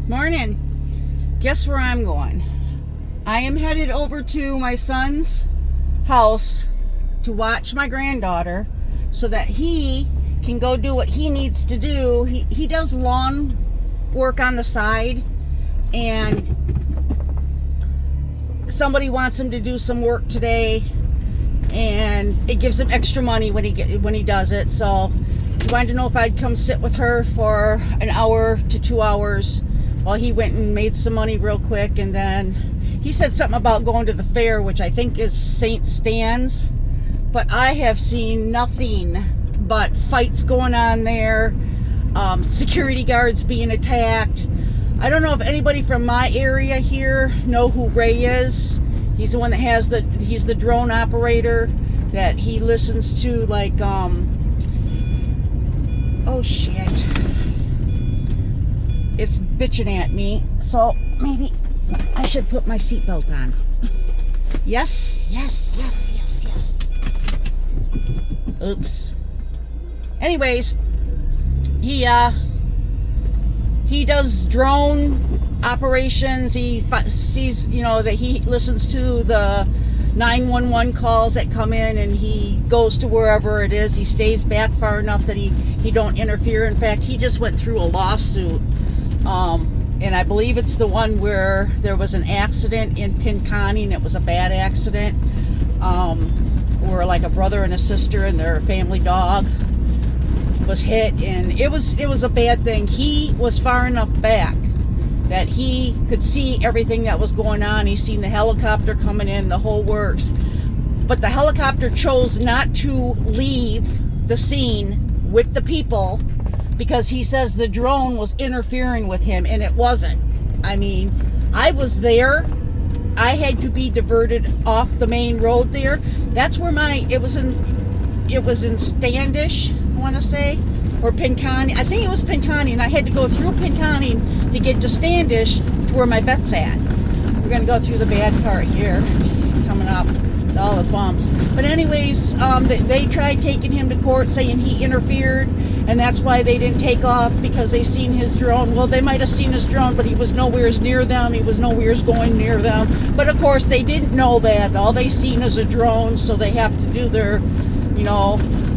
Morning. Guess where I'm going? I am headed over to my son's house to watch my granddaughter so that he can go do what he needs to do. He does lawn work on the side, and somebody wants him to do some work today, and it gives him extra money when he does it. So he wanted to know if I'd come sit with her for an hour to 2 hours while he went and made some money real quick. And then he said something about going to the fair, which I think is St. Stan's, but I have seen nothing but fights going on there, security guards being attacked. I don't know if anybody from my area here know who Ray is. He's the one that has he's the drone operator that he listens to, like, oh shit. It's bitching at me, so maybe I should put my seatbelt on. Yes. Oops. Anyways, he does drone operations. He sees, that he listens to the 911 calls that come in, and he goes to wherever it is. He stays back far enough that he don't interfere. In fact, he just went through a lawsuit, and I believe it's the one where there was an accident in Pinconning, and it was a bad accident, where like a brother and a sister and their family dog was hit, and it was a bad thing. He was far enough back that he could see everything that was going on. He seen the helicopter coming in, the whole works. But the helicopter chose not to leave the scene with the people because he says the drone was interfering with him, and it wasn't. I mean, I was there. I had to be diverted off the main road there. That's where it was in Standish, I want to say, or Pinconning. I think it was Pinconning, and I had to go through Pinconning to get to Standish to where my vet's at. We're going to go through the bad part here, coming up with all the bumps. But anyways, they tried taking him to court, saying he interfered, and that's why they didn't take off, because they seen his drone. Well, they might have seen his drone, but he was nowhere near them. He was nowhere going near them. But of course, they didn't know that. All they seen is a drone, so they have to do their,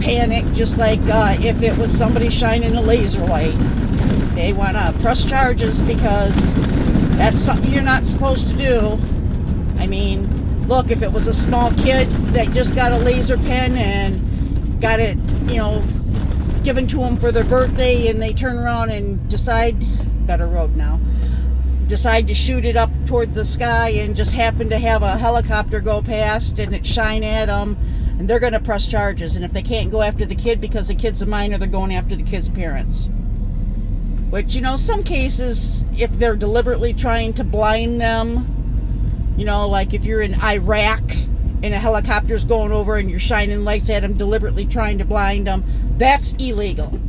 panic, just like if it was somebody shining a laser light. They want to press charges because that's something you're not supposed to do. I mean, look, if it was a small kid that just got a laser pen and got it, given to them for their birthday, and they turn around and decide to shoot it up toward the sky, and just happen to have a helicopter go past and it shine at them, and they're going to press charges. And if they can't go after the kid because the kid's a minor, they're going after the kid's parents. Which, some cases, if they're deliberately trying to blind them, like if you're in Iraq and a helicopter's going over and you're shining lights at them, deliberately trying to blind them, that's illegal.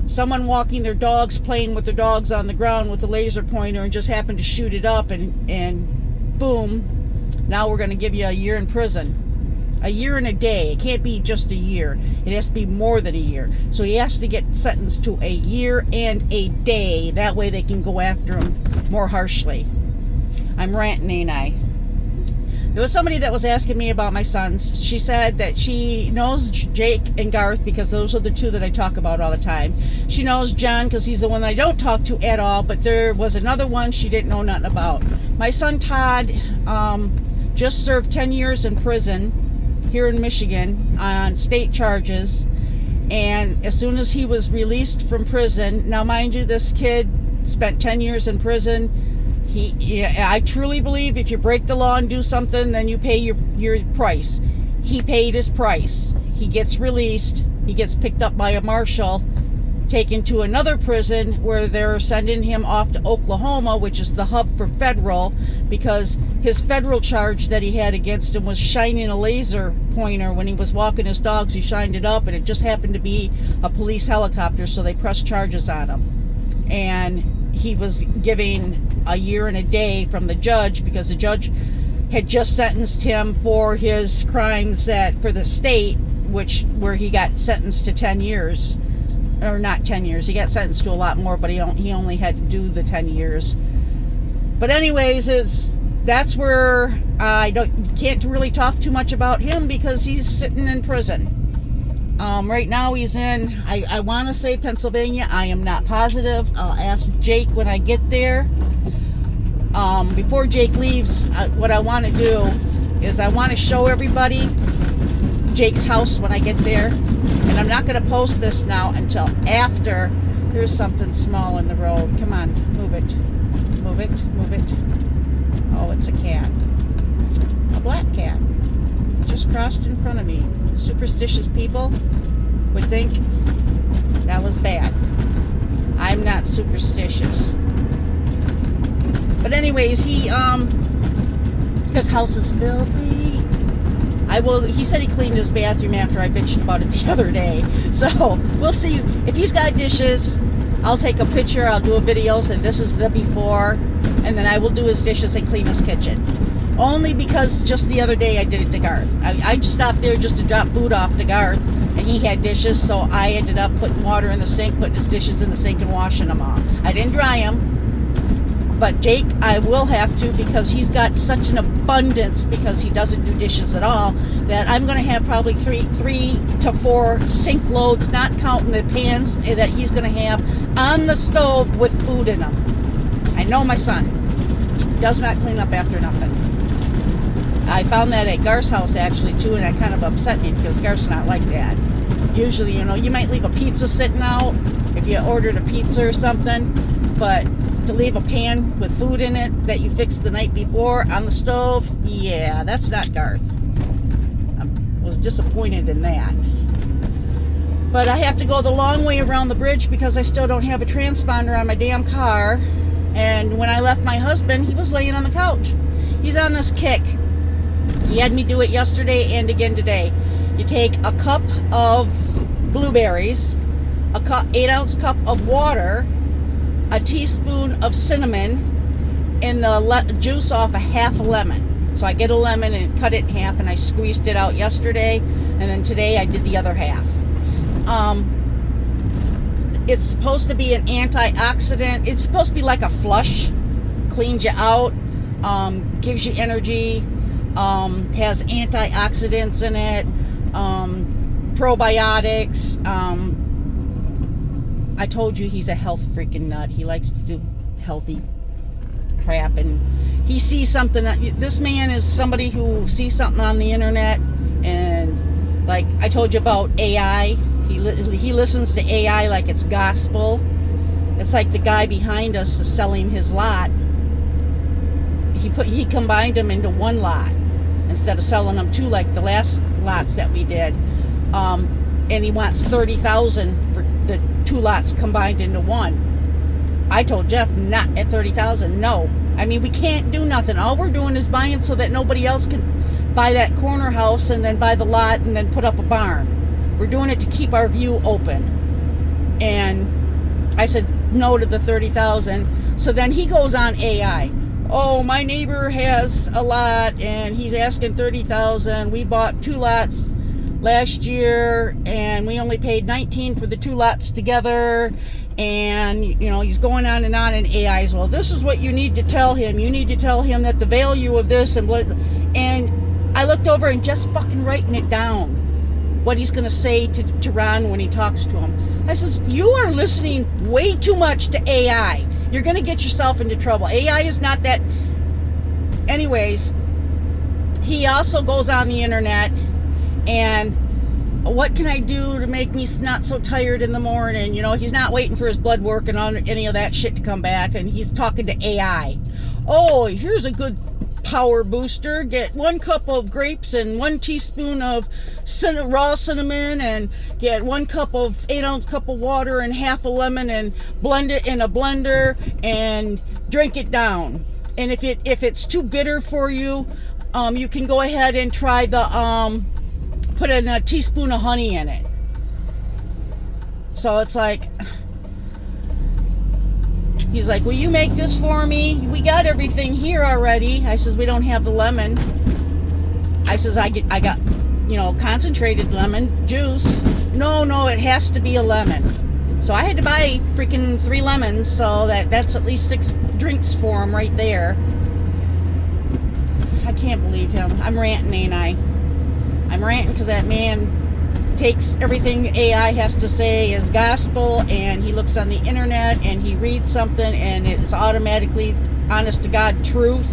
Someone walking their dogs, playing with their dogs on the ground with a laser pointer, and just happen to shoot it up, and boom, now we're going to give you a year in prison. A year and a day. It can't be just a year. It has to be more than a year. So he has to get sentenced to a year and a day. That way they can go after him more harshly. I'm ranting, ain't I? There was somebody that was asking me about my sons. She said that she knows Jake and Garth because those are the two that I talk about all the time. She knows John because he's the one that I don't talk to at all, but there was another one she didn't know nothing about. My son Todd just served 10 years in prison here in Michigan on state charges, and as soon as he was released from prison, now mind you, this kid spent 10 years in prison. I truly believe if you break the law and do something, then you pay your price. He paid his price. He gets released. He gets picked up by a marshal, taken to another prison where they're sending him off to Oklahoma, which is the hub for federal, because his federal charge that he had against him was shining a laser pointer when he was walking his dogs. He shined it up, and it just happened to be a police helicopter, so they pressed charges on him. And he was giving a year and a day from the judge, because the judge had just sentenced him for his crimes for the state, where he got sentenced to 10 years. or not 10 years. He got sentenced to a lot more, but he only had to do the 10 years. But anyways, that's where I can't really talk too much about him because he's sitting in prison. Right now he's in, I want to say Pennsylvania. I am not positive. I'll ask Jake when I get there. Before Jake leaves, what I want to do is I want to show everybody Jake's house when I get there. And I'm not going to post this now until after. There's something small in the road. Come on, move it. Move it, move it. Oh, it's a cat. A black cat. Just crossed in front of me. Superstitious people would think that was bad. I'm not superstitious. But anyways, his house is filthy. He said he cleaned his bathroom after I bitched about it the other day. So we'll see. If he's got dishes, I'll take a picture, I'll do a video, say this is the before, and then I will do his dishes and clean his kitchen. Only because just the other day I did it to Garth. I just stopped there just to drop food off to Garth, and he had dishes, so I ended up putting water in the sink, putting his dishes in the sink, and washing them all. I didn't dry them, but Jake, I will have to, because he's got such an abundance, because he doesn't do dishes at all, that I'm going to have probably 3 to 4 sink loads, not counting the pans that he's going to have on the stove with food in them. I know my son. He does not clean up after nothing. I found that at Garth's house actually too, and that kind of upset me because Garth's not like that. Usually, you might leave a pizza sitting out if you ordered a pizza or something, but to leave a pan with food in it that you fixed the night before on the stove, yeah, that's not Garth. I was disappointed in that. But I have to go the long way around the bridge because I still don't have a transponder on my damn car. And when I left my husband, he was laying on the couch. He's on this kick. He had me do it yesterday and again today. You take a cup of blueberries, 8-ounce cup of water, a teaspoon of cinnamon, and the juice off a half a lemon. So I get a lemon and cut it in half, and I squeezed it out yesterday, and then today I did the other half. It's supposed to be an antioxidant. It's supposed to be like a flush. Cleans you out, gives you energy, has antioxidants in it, probiotics. I told you he's a health freaking nut. He likes to do healthy crap, and he sees something. This man is somebody who sees something on the internet, and like I told you about AI, he listens to AI like it's gospel. It's like the guy behind us is selling his lot. He combined them into one lot instead of selling them two like the last lots that we did. And he wants $30,000 for the 2 lots combined into one. I told Jeff, not at $30,000. No, I mean, we can't do nothing. All we're doing is buying so that nobody else can buy that corner house and then buy the lot and then put up a barn. We're doing it to keep our view open. And I said no to the $30,000. So then he goes on AI. Oh, my neighbor has a lot and he's asking $30,000. We bought 2 lots last year and we only paid $19,000 for the 2 lots together. And he's going on and AI as well. This is what you need to tell him. You need to tell him that the value of this and I looked over and just fucking writing it down, what he's going to say to Ron when he talks to him. I says, you are listening way too much to AI. You're going to get yourself into trouble. AI is not that. Anyways, he also goes on the internet and what can I do to make me not so tired in the morning? He's not waiting for his blood work and any of that shit to come back, and he's talking to AI. Oh, here's a good power booster. Get 1 cup of grapes and 1 teaspoon of raw cinnamon, and get 1 cup of 8-ounce cup of water and half a lemon, and blend it in a blender and drink it down. And if it's too bitter for you, you can go ahead and try the put in a teaspoon of honey in it. So it's like, he's like, will you make this for me? We got everything here already. I says, we don't have the lemon. I says, I got, concentrated lemon juice. No, it has to be a lemon. So I had to buy freaking 3 lemons, so that's at least 6 drinks for him right there. I can't believe him. I'm ranting, ain't I? I'm ranting because that man takes everything AI has to say as gospel, and he looks on the internet and he reads something and it's automatically honest to God truth.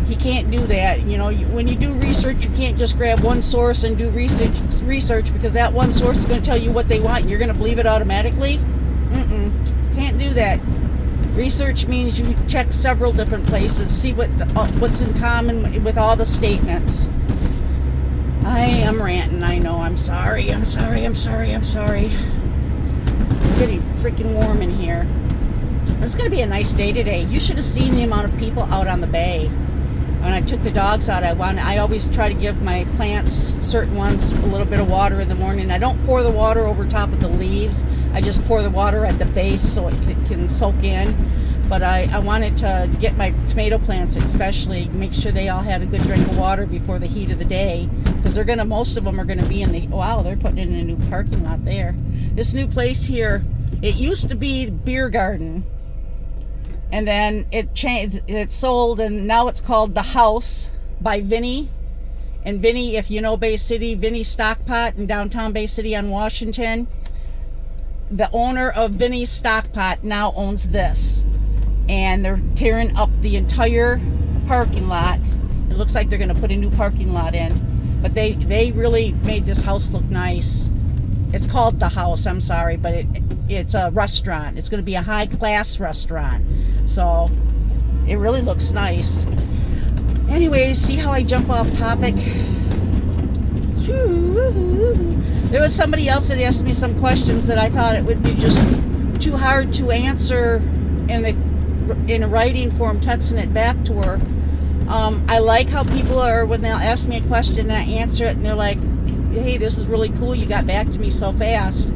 He can't do that. You know, when you do research, you can't just grab one source and do research because that one source is going to tell you what they want and you're going to believe it automatically. Can't do that. Research means you check several different places, see what's in common with all the statements. I am ranting, I know. I'm sorry. It's getting freaking warm in here. It's going to be a nice day today. You should have seen the amount of people out on the bay. When I took the dogs out, I always try to give my plants, certain ones, a little bit of water in the morning. I don't pour the water over top of the leaves. I just pour the water at the base so it can soak in. But I wanted to get my tomato plants, especially, make sure they all had a good drink of water before the heat of the day. Because most of them are going to be in the, wow, they're putting in a new parking lot there. This new place here, it used to be beer garden. And then it changed, it sold, and now it's called The House by Vinny. And Vinny, if you know Bay City, Vinny Stockpot in downtown Bay City on Washington, the owner of Vinny's Stockpot now owns this. And they're tearing up the entire parking lot. It looks like they're going to put a new parking lot in. But they really made this house look nice. It's called The House, I'm sorry, but it's a restaurant. It's going to be a high-class restaurant. So it really looks nice. Anyways, see how I jump off topic? There was somebody else that asked me some questions that I thought it would be just too hard to answer in a writing form, texting it back to her. I like how people are, when they'll ask me a question and I answer it and they're like, hey, this is really cool, you got back to me so fast.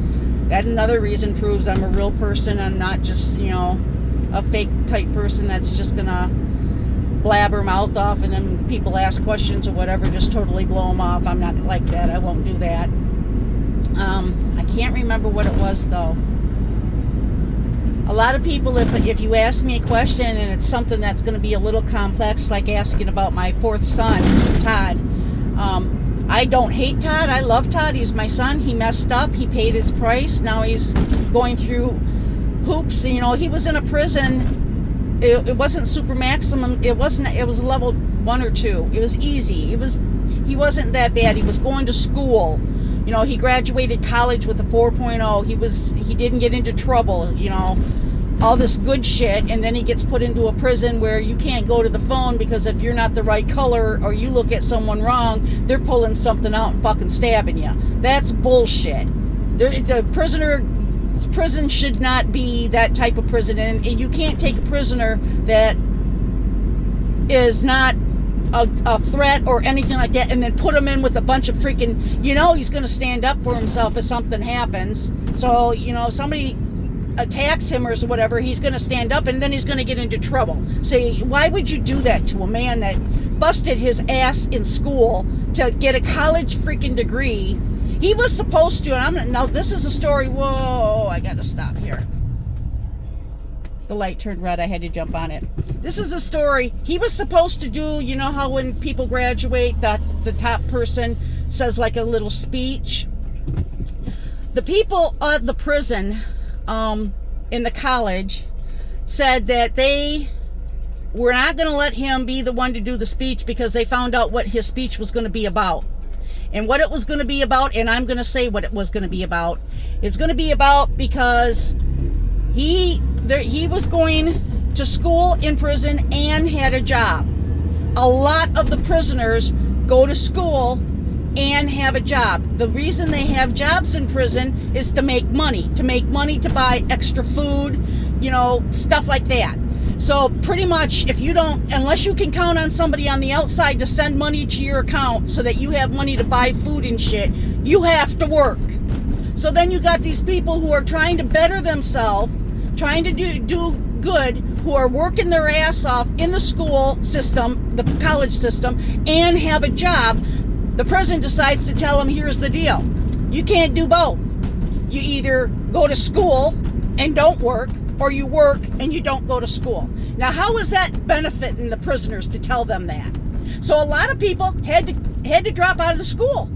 That another reason proves I'm a real person. I'm not just, a fake type person that's just gonna blabber mouth off and then people ask questions or whatever, just totally blow them off. I'm not like that. I won't do that. I can't remember what it was though. A lot of people, if you ask me a question and it's something that's going to be a little complex, like asking about my 4th son, Todd, I don't hate Todd. I love Todd. He's my son. He messed up. He paid his price. Now he's going through hoops. He was in a prison. It wasn't super maximum. It was level 1 or 2. It was easy. He wasn't that bad. He was going to school. He graduated college with a 4.0. He didn't get into trouble, all this good shit. And then he gets put into a prison where you can't go to the phone because if you're not the right color or you look at someone wrong, they're pulling something out and fucking stabbing you. That's bullshit. The prison should not be that type of prison. And you can't take a prisoner that is not a threat or anything like that and then put him in with a bunch of freaking, he's going to stand up for himself if something happens. So, if somebody attacks him or whatever, he's going to stand up and then he's going to get into trouble. So why would you do that to a man that busted his ass in school to get a college freaking degree? He was supposed to, now this is a story, whoa, I got to stop here. The light turned red, I had to jump on it. This is a story. He was supposed to do, how when people graduate, the top person says like a little speech. The people of the prison in the college said that they were not going to let him be the one to do the speech because they found out what his speech was going to be about. And what it was going to be about, and I'm going to say what it was going to be about. It's going to be about because he was going to school in prison and had a job. A lot of the prisoners go to school and have a job. The reason they have jobs in prison is to make money to buy extra food, stuff like that. So pretty much unless you can count on somebody on the outside to send money to your account so that you have money to buy food and shit, you have to work. So then you got these people who are trying to better themselves, trying to do good, who are working their ass off in the school system, the college system, and have a job. The president decides to tell them, here's the deal. You can't do both. You either go to school and don't work, or you work and you don't go to school. Now, how is that benefiting the prisoners to tell them that? So a lot of people had to drop out of school,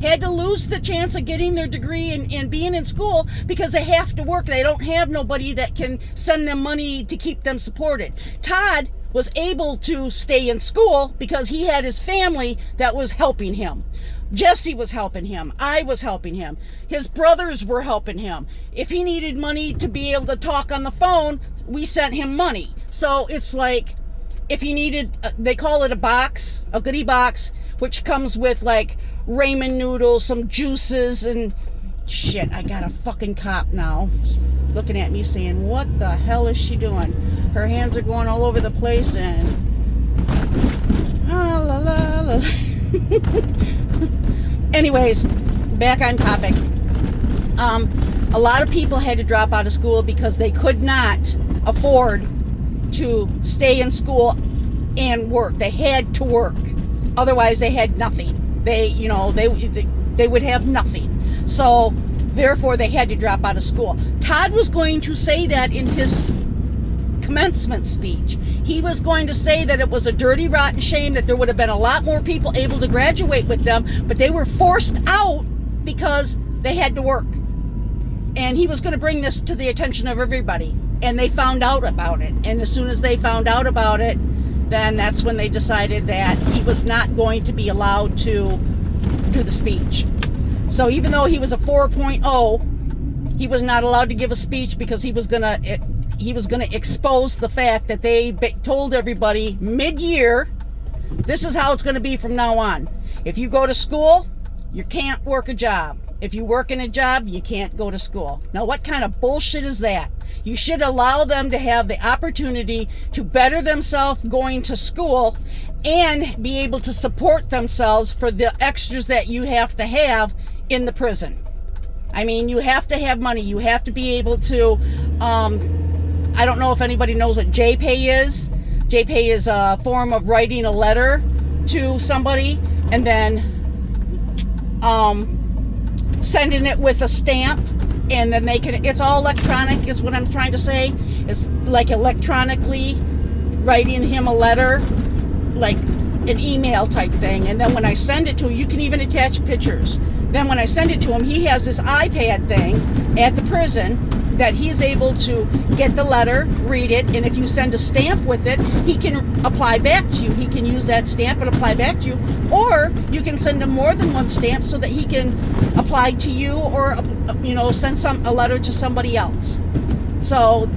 had to lose the chance of getting their degree and being in school because they have to work. They don't have nobody that can send them money to keep them supported. Todd was able to stay in school because he had his family that was helping him. Jesse was helping him. I was helping him. His brothers were helping him. If he needed money to be able to talk on the phone, we sent him money. So it's like, if he needed, they call it a box, a goodie box, which comes with like ramen noodles, some juices, and shit. I got a fucking cop now looking at me saying, what the hell is she doing? Her hands are going all over the place, and ah, la la la. Anyways, back on topic. A lot of people had to drop out of school because they could not afford to stay in school and work. They had to work. Otherwise, they had nothing. They would have nothing. So, therefore, they had to drop out of school. Todd was going to say that in his commencement speech. He was going to say that it was a dirty, rotten shame, that there would have been a lot more people able to graduate with them, but they were forced out because they had to work. And he was going to bring this to the attention of everybody. And they found out about it. And as soon as they found out about it, then that's when they decided that he was not going to be allowed to do the speech. So even though he was a 4.0, he was not allowed to give a speech because he was going to expose the fact that they told everybody mid-year, this is how it's going to be from now on. If you go to school, you can't work a job. If you work in a job, you can't go to school. Now, what kind of bullshit is that? You should allow them to have the opportunity to better themselves going to school and be able to support themselves for the extras that you have to have in the prison. I mean, you have to have money. You have to be able to, I don't know if anybody knows what JPay is. JPay is a form of writing a letter to somebody and then sending it with a stamp, and then they can, it's all electronic is what I'm trying to say. It's like electronically writing him a letter, like an email type thing. And then when I send it to him, you can even attach pictures. Then when I send it to him, he has this iPad thing at the prison that he's able to get the letter, read it, and if you send a stamp with it, he can apply back to you. He can use that stamp and apply back to you, or you can send him more than one stamp so that he can apply to you, or send a letter to somebody else. So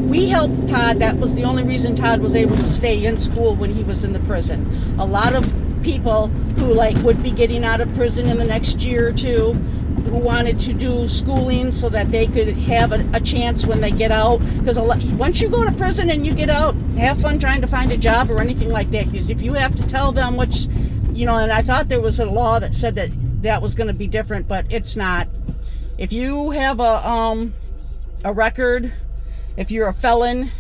we helped Todd. That was the only reason Todd was able to stay in school when he was in the prison. A lot of people who would be getting out of prison in the next year or two, who wanted to do schooling so that they could have a chance when they get out. Because once you go to prison and you get out, have fun trying to find a job or anything like that. Because if you have to tell them which, and I thought there was a law that said that was going to be different, but it's not. If you have a record, if you're a felon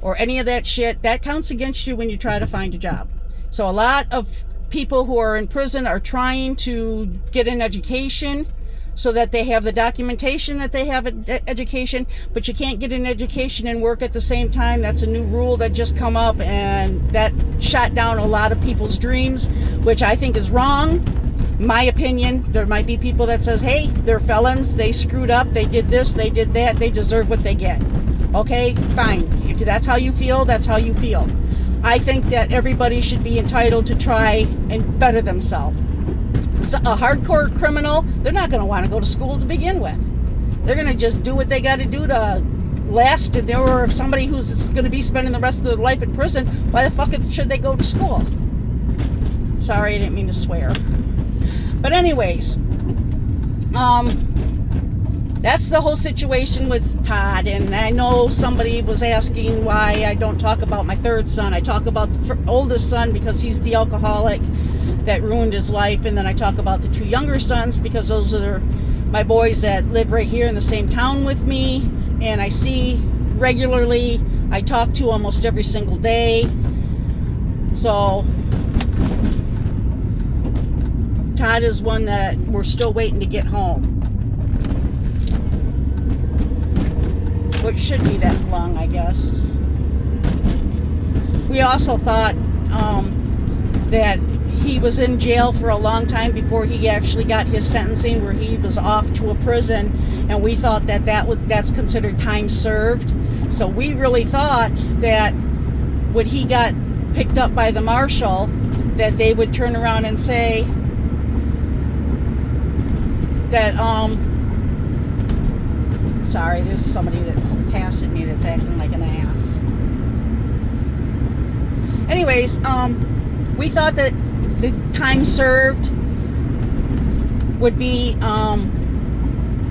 or any of that shit, that counts against you when you try to find a job. So a lot of people who are in prison are trying to get an education so that they have the documentation that they have an education, but you can't get an education and work at the same time. That's a new rule that just come up, and that shot down a lot of people's dreams, which I think is wrong. My opinion, there might be people that says, hey, they're felons, they screwed up, they did this, they did that, they deserve what they get. Okay, fine. If that's how you feel, that's how you feel. I think that everybody should be entitled to try and better themselves. So a hardcore criminal, they're not going to want to go to school to begin with. They're going to just do what they got to do to last. Or somebody who's going to be spending the rest of their life in prison, why the fuck should they go to school? Sorry, I didn't mean to swear. But anyways, that's the whole situation with Todd. And I know somebody was asking why I don't talk about my third son. I talk about the oldest son because he's the alcoholic that ruined his life. And then I talk about the two younger sons because those are my boys that live right here in the same town with me. And I see regularly. I talk to almost every single day. So Todd is one that we're still waiting to get home, which should be that long, I guess. We also thought that he was in jail for a long time before he actually got his sentencing, where he was off to a prison, and we thought that that's considered time served. So we really thought that when he got picked up by the marshal, that they would turn around and say that sorry, there's somebody that's passing me that's acting like an ass. Anyways, we thought that the time served would be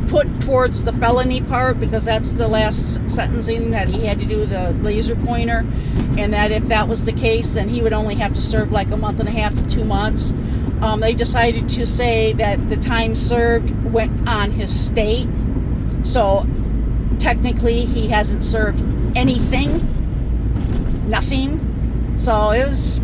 put towards the felony part, because that's the last sentencing that he had to do, the laser pointer, and that if that was the case, then he would only have to serve like a month and a half to 2 months. They decided to say that the time served went on his state, so technically he hasn't served anything, nothing. So it was,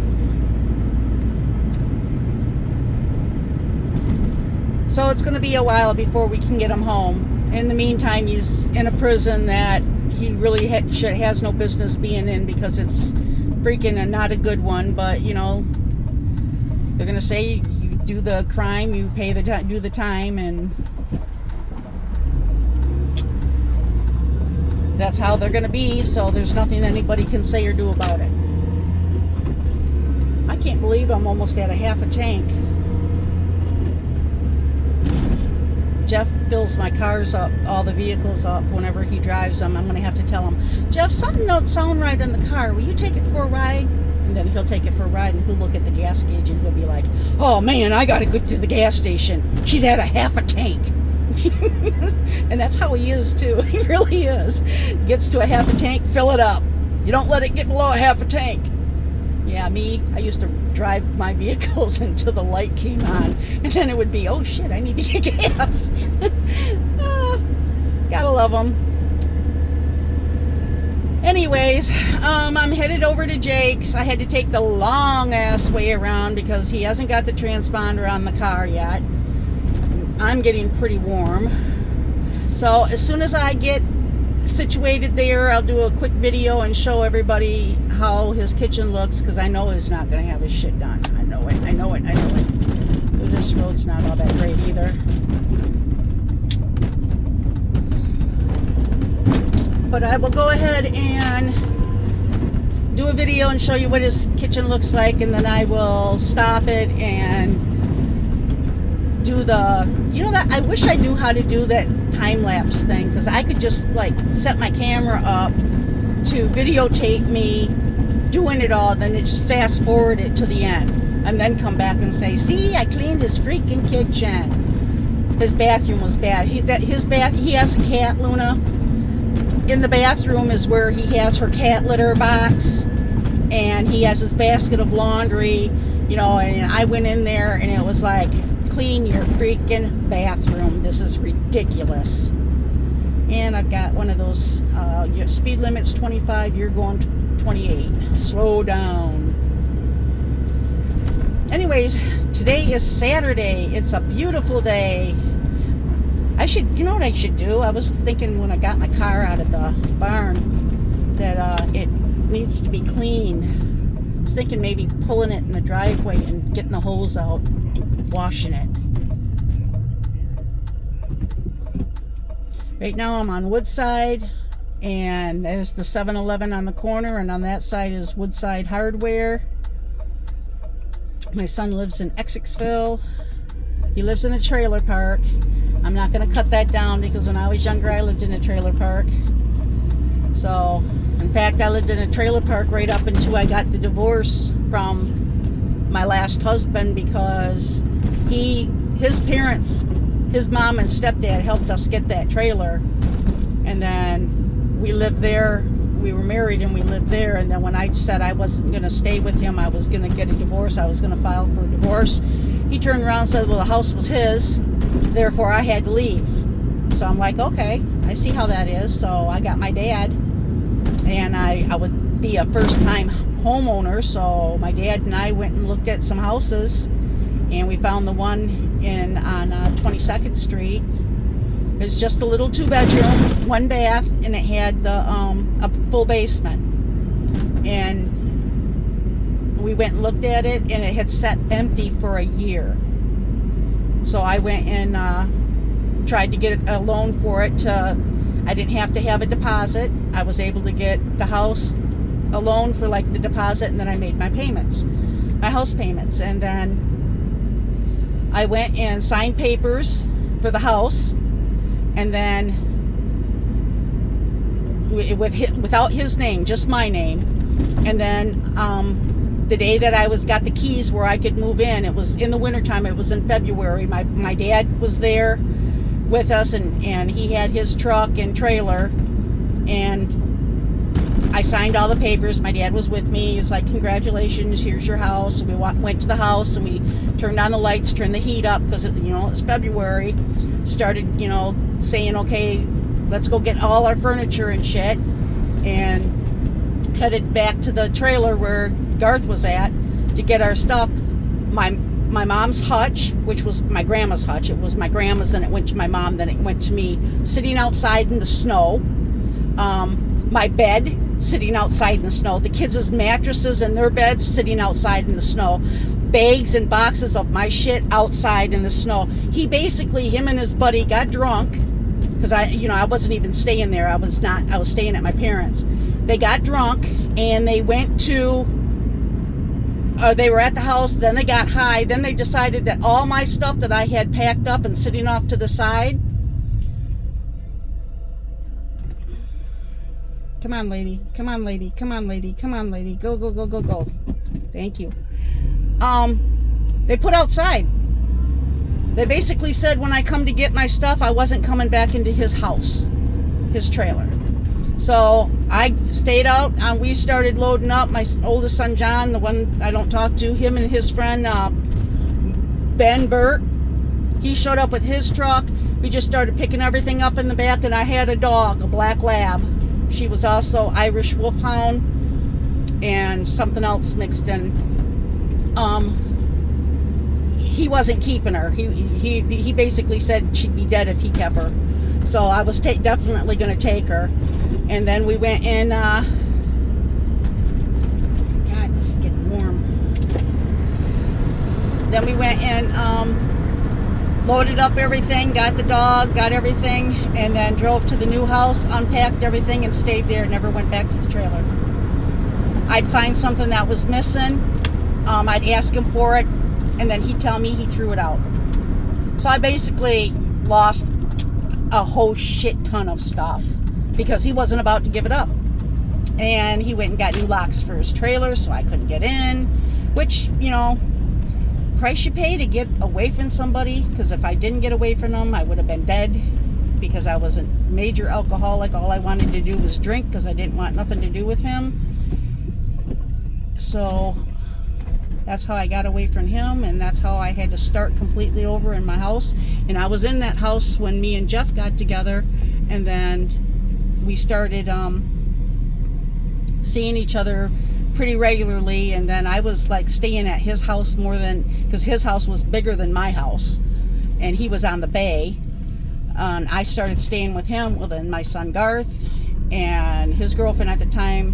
so it's going to be a while before we can get him home. In the meantime, he's in a prison that he really has no business being in, because it's freaking and not a good one. But you know, they're going to say you do the crime, you pay the do the time, and that's how they're going to be. So there's nothing anybody can say or do about it. I can't believe I'm almost at a half a tank. Jeff fills my cars up, all the vehicles up, whenever he drives them. I'm going to have to tell him, Jeff, something don't sound right in the car. Will you take it for a ride? And then he'll take it for a ride, and he'll look at the gas gauge, and he'll be like, oh man, I got to go to the gas station. She's at a half a tank. And that's how he is too. He really is. Gets to a half a tank, fill it up. You don't let it get below a half a tank. Yeah, me, I used to drive my vehicles until the light came on, and then it would be, oh shit, I need to get gas. Gotta love them. Anyways, I'm headed over to Jake's. I had to take the long ass way around because he hasn't got the transponder on the car yet. I'm getting pretty warm. So as soon as I get situated there, I'll do a quick video and show everybody how his kitchen looks, because I know he's not going to have his shit done. I know it. But this road's not all that great either. But I will go ahead and do a video and show you what his kitchen looks like, and then I will stop it and do the, you know, that I wish I knew how to do that time-lapse thing, because I could just like set my camera up to videotape me doing it all, then it just fast forward it to the end, and then come back and say, see, I cleaned his freaking kitchen. His bathroom was bad. He has a cat, Luna. In the bathroom is where he has her cat litter box, and he has his basket of laundry, you know, and I went in there and it was like, clean your freaking bathroom. This is ridiculous. And I've got one of those, your speed limit's 25, you're going 28. Slow down. Anyways, today is Saturday. It's a beautiful day. You know what I should do? I was thinking when I got my car out of the barn that it needs to be cleaned. I was thinking maybe pulling it in the driveway and getting the hose out and washing it. Right now I'm on Woodside, and there's the 7-Eleven on the corner, and on that side is Woodside Hardware. My son lives in Essexville. He lives in a trailer park. I'm not going to cut that down because when I was younger I lived in a trailer park. So, in fact, I lived in a trailer park right up until I got the divorce from my last husband, because his parents, his mom and stepdad helped us get that trailer, and then we lived there. We were married and we lived there, and then when I said I wasn't going to stay with him, I was going to get a divorce, I was going to file for a divorce, he turned around and said, well, the house was his, therefore I had to leave. So I'm like, okay, I see how that is. So I got my dad, and I would be a first-time homeowner, so my dad and I went and looked at some houses, and we found the one on 22nd Street. It's just a little 2-bedroom, 1 bath, and it had a full basement. And we went and looked at it, and it had sat empty for a year. So I went and tried to get a loan for it. I didn't have to have a deposit. I was able to get the house a loan for like the deposit, and then I made my payments, my house payments. And then I went and signed papers for the house, and then without his name, just my name. And then the day that I got the keys where I could move in, it was in the wintertime, it was in February. My dad was there with us, and he had his truck and trailer, and I signed all the papers. My dad was with me. He was like, congratulations, here's your house. And we went to the house, and we turned on the lights, turned the heat up, because it was February. Started saying, okay, let's go get all our furniture and shit, and headed back to the trailer where Garth was at to get our stuff. My mom's hutch, which was my grandma's hutch, it was my grandma's, then it went to my mom, then it went to me, sitting outside in the snow. My bed sitting outside in the snow. The kids' mattresses and their beds sitting outside in the snow. Bags and boxes of my shit outside in the snow. Him and his buddy got drunk, because I wasn't even staying there. I was staying at my parents'. They got drunk, and they went to they were at the house, then they got high, then they decided that all my stuff that I had packed up and sitting off to the side. Come on, lady. Come on, lady. Come on, lady. Come on, lady. Go, go, go, go, go. Thank you. They put outside. They basically said when I come to get my stuff, I wasn't coming back into his house, his trailer. So I stayed out, and we started loading up. My oldest son, John, the one I don't talk to, him and his friend, Ben Burt, he showed up with his truck. We just started picking everything up in the back, and I had a dog, a black lab. She was also Irish Wolfhound and something else mixed in. He wasn't keeping her. He basically said she'd be dead if he kept her. So I was definitely going to take her. And then we went in. God, this is getting warm. Then we went in, loaded up everything, got the dog, got everything, and then drove to the new house, unpacked everything, and stayed there. Never went back to the trailer. I'd find something that was missing. I'd ask him for it, and then he'd tell me he threw it out. So I basically lost a whole shit ton of stuff because he wasn't about to give it up. And he went and got new locks for his trailer, so I couldn't get in, which, price you pay to get away from somebody, because if I didn't get away from them, I would have been dead, because I was a major alcoholic. All I wanted to do was drink, because I didn't want nothing to do with him. So that's how I got away from him, and that's how I had to start completely over in my house. And I was in that house when me and Jeff got together, and then we started seeing each other pretty regularly. And then I was like staying at his house more than, because his house was bigger than my house, and he was on the bay. And I started staying with him. Well, then my son Garth and his girlfriend at the time,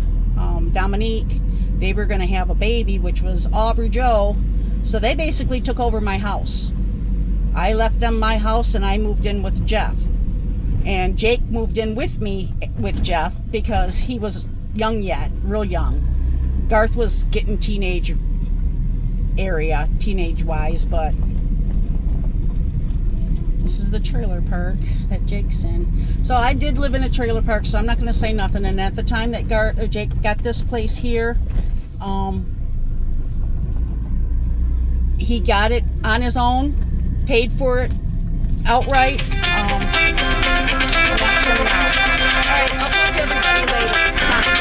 Dominique, they were going to have a baby, which was Aubrey Joe. So they basically took over my house. I left them my house, and I moved in with Jeff. And Jake moved in with me with Jeff because he was young yet, real young. Garth was getting teenage wise, but this is the trailer park that Jake's in. So I did live in a trailer park, so I'm not going to say nothing. And at the time that Jake got this place here, he got it on his own, paid for it outright. That's him now. All right, I'll talk to everybody later. Bye.